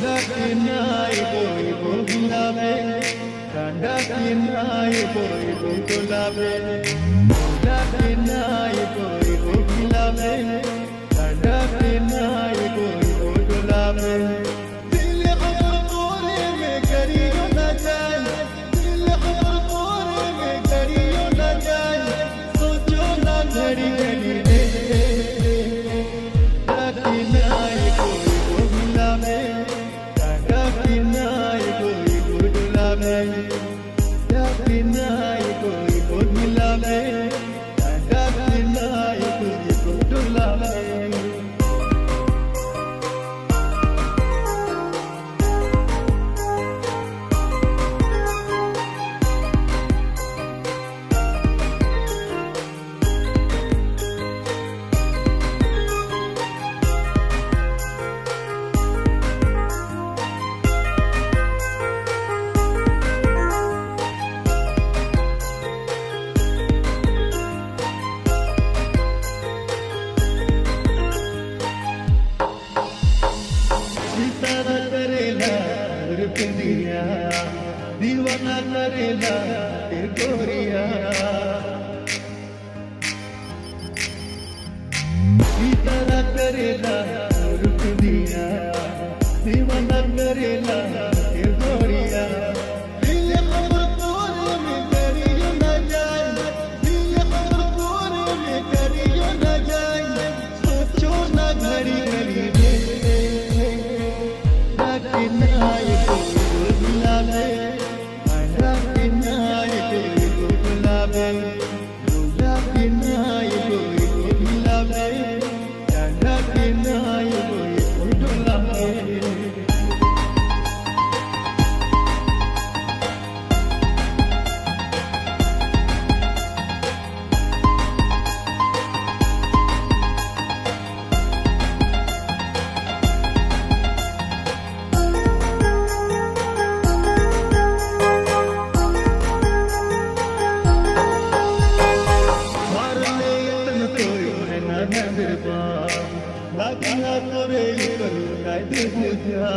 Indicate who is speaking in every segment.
Speaker 1: Lakinai boy bogilave, kandakinai boy bogilave. Lakinai boy bogilave, kandakinai boy bogilave. Dil khar kore me kariyo na jaye, dil khar kore me kariyo na jaye. Socho na ghadi ghadi de. Lakinai boy bogilave. दीवाना करेला तेरे गोरिया इतना करेला रुक दिया दीवाना करेला तेरे गोरिया दिल खबर कोरे में करियो ना जाए दिल खबर कोरे में करियो ना जाए सोचो ना घड़ी घड़ी दे लाकिनाई को बुलावे Laginya kore karu kai de puja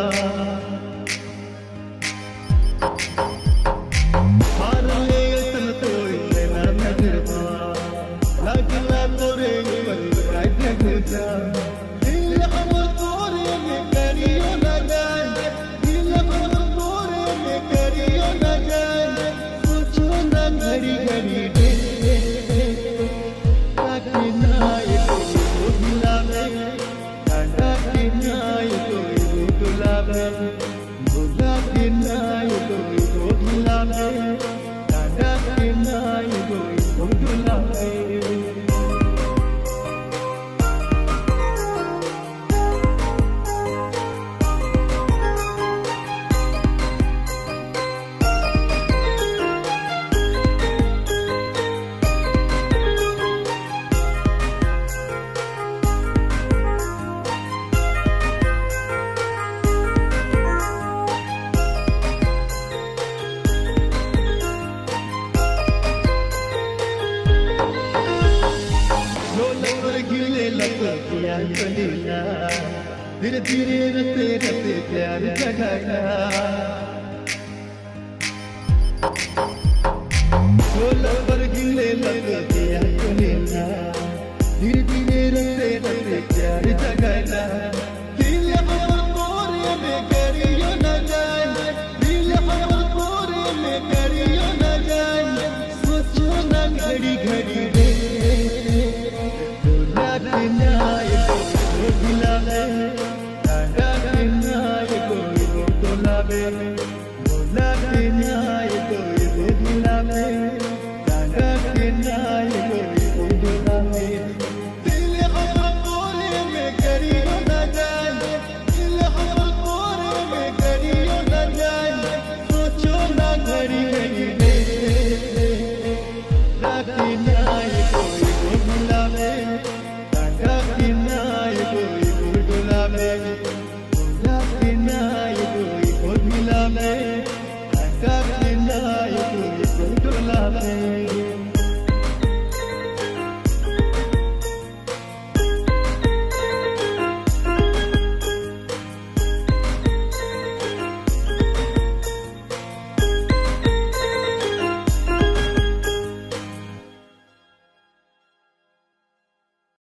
Speaker 1: harale tan toy na nagarba laginya kore karu kai de puja dil amar kore me kariyo na jaye dil amar kore me kariyo na jaye socho na ghadi ghadi de laginya धीरे धीरे रते रते प्यार जगाया